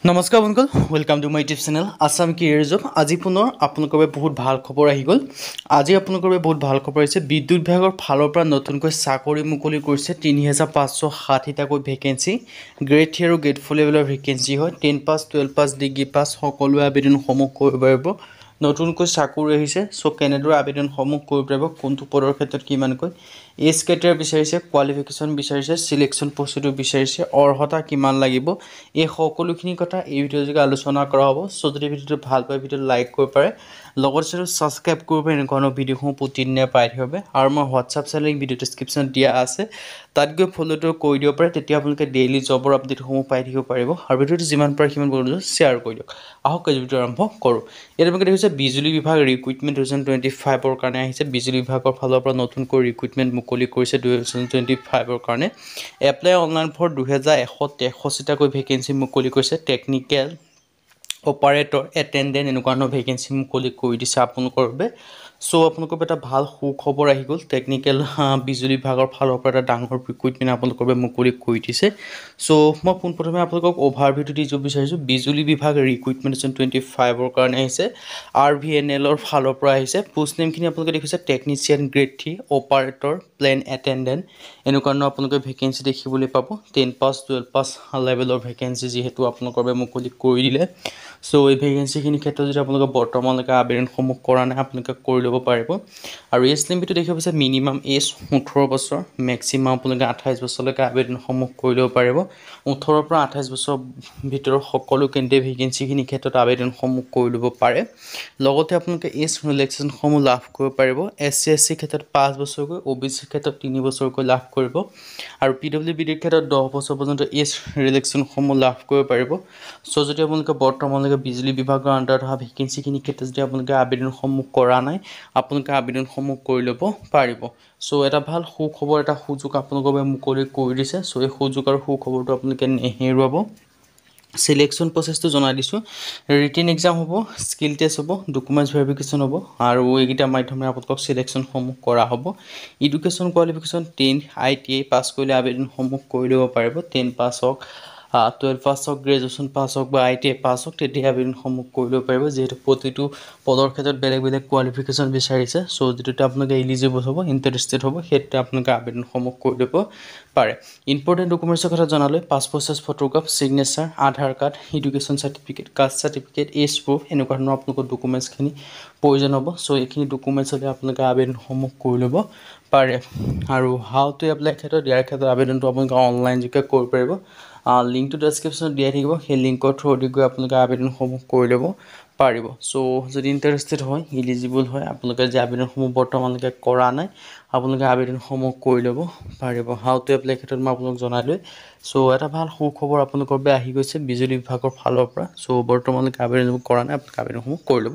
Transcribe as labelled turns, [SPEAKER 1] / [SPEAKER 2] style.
[SPEAKER 1] নমস্কাৰ বন্ধুসকল, welcome to my YouTube channel Assam career job. আজি পুনৰ আপোনালোকৰ বাবে বহুত ভাল খবৰ আহি গ'ল। আজি আপোনালোকৰ বাবে বহুত ভাল খবৰ আহিছে। বিদ্যুৎ বিভাগৰ ফালৰ পৰা নতুনকৈ চাকৰি মুকলি কৰিছে ৩৫৬০টাকৈ ভেকেঞ্চি। গ্ৰেড 3 আৰু গ্ৰেড 4 লেভেলৰ ভেকেঞ্চি হয়। 10 পাছ, 12 পাছ, ডিগ্ৰী পাছ সকলোৱে আবেদনসমূহ কৰিব পাৰিব। নতুনকৈ চাকৰি আহিছে। চ' কেনেদৰে আবেদনসমূহ কৰিব পাৰিব, কোনটো পদৰ ক্ষেত্ৰত কিমানকৈ, এজ ক্ৰাইটেৰিয়া বিচাৰিছে, কোৱালিফিকেশ্যন বিচাৰিছে, চিলেকশ্যন প্ৰচিডিউৰ বিচাৰিছে, অৰ্হতা কিমান লাগিব, এই সকলোখিনি কথা এই ভিডিঅ'ৰ যোগে আলোচনা কৰা হ'ব। চ' যদি ভিডিঅ'টো ভাল পায় ভিডিঅ'টো লাইক কৰিব পাৰে, লগত যদি ছাবস্ক্ৰাইব কৰিব পাৰে এনেকুৱা ধৰণৰ ভিডিঅ'সমূহ প্ৰতিদিনে পাই থাকিব। আৰু মই হোৱাটছআপ চেনেল লিংক ভিডিঅ' ডেছক্ৰিপশ্যনত দিয়া আছে, তাত গৈ ফ'ল'টো কৰি দিব পাৰে। তেতিয়া আপোনালোকে ডেইলি জবৰ আপডেটসমূহ পাই থাকিব পাৰিব। আৰু ভিডিঅ'টো যিমান পাৰে সিমান বন্ধু শ্বেয়াৰ কৰি দিয়ক। আহক আজি ভিডিঅ' আৰম্ভ কৰোঁ। ইয়াত আপোনালোকে দেখিছে বিজুলী বিভাগ ৰিক্ৰুইটমেণ্ট 2025ৰ কাৰণে আহিছে। বিজুলী বিভাগৰ ফালৰ পৰা নতুনকৈ ৰিক্ৰুইটমেণ্ট মুকলি কৰিছে 2025ৰ কাৰণে। এপ্লাই অনলাইন ফৰ 2163টাকৈ ভেকেঞ্চি মুকলি কৰিছে। টেকনিকেল অপাৰেটৰ, এটেণ্ডেণ্ট এনেকুৱা ধৰণৰ ভেকেঞ্চি মুকলি কৰি দিছে আপোনালোকৰ বাবে। চ' আপোনালোকৰ এটা ভাল সুখবৰ আহি গ'ল। টেকনিকেল বিজুলী বিভাগৰ ফালৰ পৰা এটা ডাঙৰ ৰিক্ৰুইটমেণ্ট আপোনালোকৰ বাবে মুকলি কৰি দিছে। চ' মই পোনপ্ৰথমে আপোনালোকক অভাৰভিউটো দিব বিচাৰিছোঁ। বিজুলী বিভাগ ৰিক্ৰুইটমেণ্ট 2025ৰ কাৰণে আহিছে। RVNL ফালৰ পৰা আহিছে। পোষ্ট নেমখিনি আপোনালোকে দেখিছে technician grade 3, operator, plane attendant এনেকুৱা ধৰণৰ আপোনালোকে ভেকেঞ্চি দেখিবলৈ পাব। 10 পাছ, 12 পাছ লেভেলৰ ভেকেঞ্চি যিহেতু আপোনালোকৰ বাবে মুকলি কৰি দিলে। চ' এই ভেকেঞ্চিখিনিৰ ক্ষেত্ৰত যদি আপোনালোকে বৰ্তমানলৈকে আবেদনসমূহ কৰা নাই, আপোনালোকে কৰি ল'ব পাৰিব। আৰু এজ লিমিটটো দেখিব পাইছে মিনিমাম এজ 18 বছৰ, মেক্সিমাম আপোনালোকে 28 বছৰলৈকে আবেদনসমূহ কৰি ল'ব পাৰিব। 18ৰ পৰা 28 বছৰ ভিতৰত সকলো কেণ্ডিডেট ভেকেঞ্চিখিনিৰ ক্ষেত্ৰত আবেদনসমূহ কৰি ল'ব পাৰে। লগতে আপোনালোকে এজ ৰিলেক্সেশ্যনসমূহ লাভ কৰিব পাৰিব। SC SC ক্ষেত্ৰত 5 বছৰকৈ, OBC ক্ষেত্ৰত 3 বছৰকৈ লাভ কৰিব। আৰু PWBDৰ ক্ষেত্ৰত 10 বছৰ পৰ্যন্ত এজ ৰিলেক্সেশ্যনসমূহ লাভ কৰিব পাৰিব। চ' যদি আপোনালোকে বৰ্তমানলৈকে বিজুলী বিভাগৰ আণ্ডাৰত অহা ভেকেঞ্চিখিনিৰ ক্ষেত্ৰত যদি আপোনালোকে আবেদনসমূহ কৰা নাই, আপোনালোকে আবেদনসমূহ কৰি ল'ব পাৰিব। চ' এটা ভাল সুখবৰ, এটা সুযোগ আপোনালোকৰ বাবে মুকলি কৰি দিছে। চ' এই সুযোগ আৰু সুখবৰটো আপোনালোকে নেহেৰুৱাব। চিলেকশ্যন প্ৰচেছটো জনাই দিছোঁ। ৰিটেন এক্সাম হ'ব, স্কিল টেষ্ট হ'ব, ডকুমেণ্টছ ভেৰিফিকেশ্যন হ'ব, আৰু এইকেইটাৰ মাধ্যমেৰে আপোনালোকক চিলেকশ্যনসমূহ কৰা হ'ব। এডুকেশ্যন কোৱালিফিকেশ্যন 10 ITI পাছ কৰিলে আবেদনসমূহ কৰি ল'ব পাৰিব। 10 পাছ হওক, 12 পাছ হওক, গ্ৰেজুৱেশ্যন পাছ হওক বা ITI পাছ হওক, তেতিয়া আবেদনসমূহ কৰি ল'ব পাৰিব। যিহেতু প্ৰতিটো পদৰ ক্ষেত্ৰত বেলেগ বেলেগ কোৱালিফিকেশ্যন বিচাৰিছে। চ' যিটোতে আপোনালোকে এলিজিবল হ'ব, ইণ্টাৰেষ্টেড হ'ব, সেইটোতে আপোনালোকে আবেদনসমূহ কৰি ল'ব পাৰে। ইম্পৰ্টেণ্ট ডকুমেণ্টছৰ কথা জনালৈ passport size photograph, signature, Aadhaar card, education certificate, caste certificate, age proof এনেকুৱা ধৰণৰ আপোনালোকৰ ডকুমেণ্টছখিনি প্ৰয়োজন হ'ব। চ' এইখিনি ডকুমেণ্টছ হ'লে আপোনালোকে আবেদনসমূহ কৰি ল'ব পাৰে। আৰু হাউ টু এপ্লাই ক্ষেত্ৰত, ইয়াৰ ক্ষেত্ৰত আবেদনটো আপোনালোকে অনলাইন যোগে কৰিব পাৰিব। লিংকটো ডেছক্ৰিপশ্যনত দিয়াই থাকিব। সেই লিংকৰ থ্ৰুদি গৈ আপোনালোকে আবেদনসমূহ কৰি ল'ব পাৰিব। চ' যদি ইণ্টাৰেষ্টেড হয়, এলিজিবল হয়, আপোনালোকে যে আবেদনসমূহ বৰ্তমানলৈকে কৰা নাই, আপোনালোকে আবেদনসমূহ কৰি ল'ব পাৰিব। হাউ টু এপ্লাই ক্ষেত্ৰত মই আপোনালোক জনাই দিওঁ। চ' এটা ভাল সুখবৰ আপোনালোকৰ বাবে আহি গৈছে বিজুলী বিভাগৰ ফালৰ পৰা। চ' বৰ্তমানলৈকে আবেদনসমূহ কৰা নাই, আপোনালোকে আবেদনসমূহ কৰি ল'ব।